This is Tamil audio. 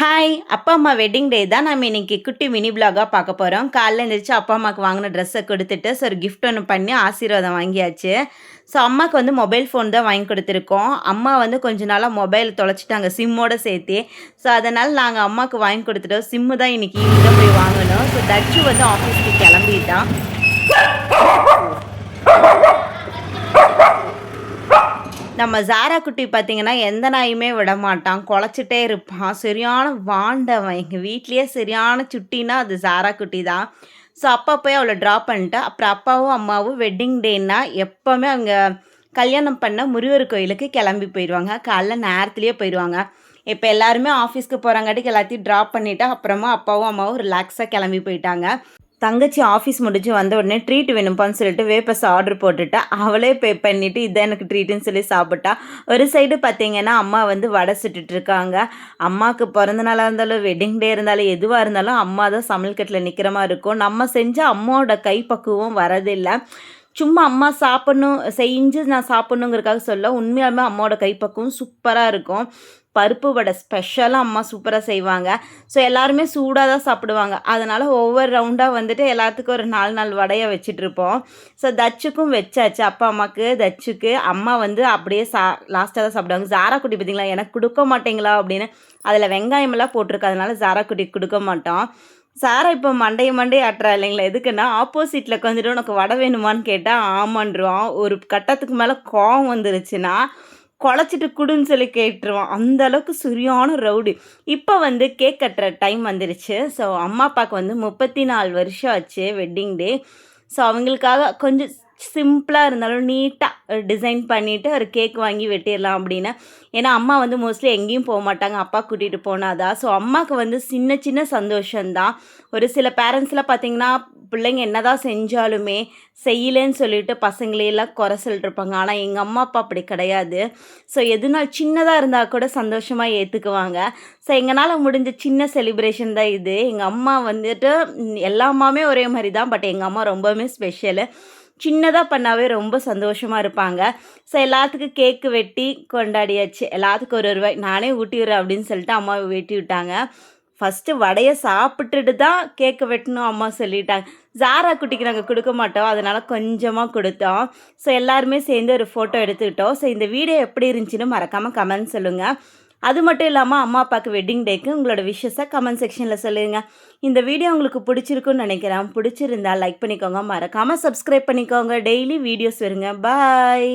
ஹாய்! அப்பா, அம்மா வெட்டிங் டே தான் நம்ம இன்னைக்கு குட்டி மினி வ்ளாகா பார்க்க போறோம். காலைல எந்திரிச்சு அப்பா, அம்மாக்கு வாங்குன ட்ரெஸ்ஸ குடுத்துட்டு, ஒரு கிஃப்ட் ஒண்ணு பண்ணி ஆசீர்வாதம் வாங்கியாச்சு. அம்மாக்கு வந்து மொபைல் ஃபோன் தான் வாங்கி குடுத்துருக்கோம். அம்மா வந்து கொஞ்ச நாளா மொபைல் தொலைச்சுட்டாங்க சிம்மோட சேர்த்தே. அதனால நாங்க அம்மாக்கு வாங்கி குடுத்துட்டோம். சிம்மு தான் இன்னைக்கு ஈவினிங் தான் போய் வாங்கணும். தட்சு வந்து ஆஃபீஸ்க்கு கிளம்பிட்டான். நம்ம ஜாரா குட்டி பார்த்தீங்கன்னா, எந்த நாயுமே விடமாட்டான். குலைச்சிட்டே இருப்பான். சரியான வாண்டவன். எங்க வீட்லயே சரியான சுட்டின்னா அது ஜாரா குட்டி தான். அப்பா போய் அவள ட்ராப் பண்ணிட்டு, அப்புறம் அப்பாவும், அம்மாவும் வெட்டிங் டேன்னா எப்பவுமே அவங்க கல்யாணம் பண்ண முருகர் கோயிலுக்கு கிளம்பி போயிருவாங்க. காலைல நேரத்திலேயே போயிருவாங்க. இப்ப எல்லாருமே ஆஃபீஸ்க்கு போறாங்காட்டிக்கு எல்லாத்தையும் ட்ராப் பண்ணிட்டு, அப்புறமா அப்பாவும், அம்மாவும் ரிலாக்ஸா கிளம்பி போயிட்டாங்க. தங்கச்சி ஆஃபீஸ் முடிஞ்சு வந்த உடனே ட்ரீட் வேணும்ப்பான்னு சொல்லிட்டு வேப்பஸ் ஆர்டர் போட்டுட்டா. அவளே பே பண்ணிவிட்டு இதான் எனக்கு ட்ரீட்டுன்னு சொல்லி சாப்பிட்டா. ஒரு சைடு பார்த்தீங்கன்னா அம்மா வந்து வடை சுட்டுட்ருக்காங்க. அம்மாவுக்கு பிறந்த நாளாக இருந்தாலும் வெட்டிங் டே இருந்தாலும் எதுவாக இருந்தாலும் அம்மா தான் சமையல் கட்டில் நிற்கிற மாதிரி இருக்கும். நம்ம செஞ்சால் அம்மாவோட கைப்பக்குவம் வரதில்லை. சும்மா அம்மா சாப்பிட்ணும் செஞ்சு நான் சாப்பிட்ணுங்கிறதுக்காக சொல்ல உண்மையாலுமே அம்மாவோட கைப்பக்குவம் சூப்பராக இருக்கும். பருப்பு வடை ஸ்பெஷலாக அம்மா சூப்பராக செய்வாங்க. எல்லாருமே சூடாக தான் சாப்பிடுவாங்க. அதனால் ஒவ்வொரு ரவுண்டாக வந்துட்டு எல்லாத்துக்கும் ஒரு 4 வடையை வச்சுட்ருப்போம். தச்சுக்கும் வச்சாச்சு. அப்பா அம்மாவுக்கு தச்சுக்கு அம்மா வந்து அப்படியே லாஸ்ட்டாக தான் சாப்பிடுவாங்க. ஜாரா குட்டி பார்த்தீங்களா, எனக்கு கொடுக்க மாட்டீங்களா அப்படின்னு அதில் வெங்காயமெல்லாம் போட்டிருக்கு. அதனால ஜாரா குட்டிக்கு கொடுக்க மாட்டோம். சாரா இப்போ மண்டைய ஆட்டுறா இல்லைங்களா, எதுக்குன்னா ஆப்போசிட்டில் உட்காந்துட்டு உனக்கு வடை வேணுமான்னு கேட்டால் ஆமான்றுவான். ஒரு கட்டத்துக்கு மேலே கோவம் வந்துருச்சுன்னா குழச்சிட்டு குடுன்னு சொல்லி கேட்டுருவான். அந்த அளவுக்கு சரியான ரவுடி. இப்போ வந்து கேக் கட்டுற டைம் வந்துருச்சு. அம்மா அப்பாவுக்கு வந்து 34 வருஷம் ஆச்சு வெட்டிங் டே. அவங்களுக்காக கொஞ்சம் சிம்பிளாக இருந்தாலும் நீட்டாக டிசைன் பண்ணிவிட்டு ஒரு கேக் வாங்கி வெட்டிடலாம் அப்படின்னு. ஏன்னா அம்மா வந்து மோஸ்ட்லி எங்கேயும் போக மாட்டாங்க, அப்பா கூட்டிகிட்டு போனாதான். அம்மாவுக்கு வந்து சின்ன சின்ன சந்தோஷம்தான். ஒரு சில பேரண்ட்ஸ்லாம் பார்த்திங்கன்னா பிள்ளைங்க என்ன தான் செஞ்சாலுமே செய்யலேன்னு சொல்லிட்டு பசங்களையெல்லாம் குறை சொல்லிட்டுருப்பாங்க. ஆனால் எங்கள் அம்மா அப்பா அப்படி கிடையாது. எதுனால் சின்னதாக இருந்தால் கூட சந்தோஷமாக ஏற்றுக்குவாங்க. எங்களால் முடிஞ்ச சின்ன செலிப்ரேஷன் தான் இது. எங்கள் அம்மா வந்துட்டு எல்லா அம்மாவுமே ஒரே மாதிரி தான். பட் எங்கள் அம்மா ரொம்பவுமே ஸ்பெஷலு. சின்னதாக பண்ணாவே ரொம்ப சந்தோஷமாக இருப்பாங்க. எல்லாத்துக்கும் கேக்கு வெட்டி கொண்டாடியாச்சு. எல்லாத்துக்கும் ஒரு ரூபாய் நானே ஊட்டி விடுறேன் அப்படின்னு சொல்லிட்டு அம்மாவை வெட்டி விட்டாங்க. ஃபஸ்ட்டு வடையை சாப்பிட்டுட்டு தான் கேக்கு வெட்டணும் அம்மா சொல்லிட்டாங்க. ஜாரா குட்டிக்கு நாங்கள் கொடுக்க மாட்டோம், அதனால் கொஞ்சமாக கொடுத்தோம். எல்லாருமே சேர்ந்து ஒரு ஃபோட்டோ எடுத்துக்கிட்டோம். இந்த வீடியோ எப்படி இருந்துச்சுன்னு மறக்காமல் கமெண்ட் சொல்லுங்கள். அது மட்டும் இல்லாமல் அம்மா அப்பாவுக்கு வெட்டிங் டேக்கு உங்களோட விஷஸை கமெண்ட் செக்ஷனில் சொல்லுங்கள். இந்த வீடியோ உங்களுக்கு பிடிச்சிருக்குன்னு நினைக்கிறேன். பிடிச்சிருந்தா லைக் பண்ணிக்கோங்க, மறக்காமல் சப்ஸ்கிரைப் பண்ணிக்கோங்க. டெய்லி வீடியோஸ் வருங்க. பாய்.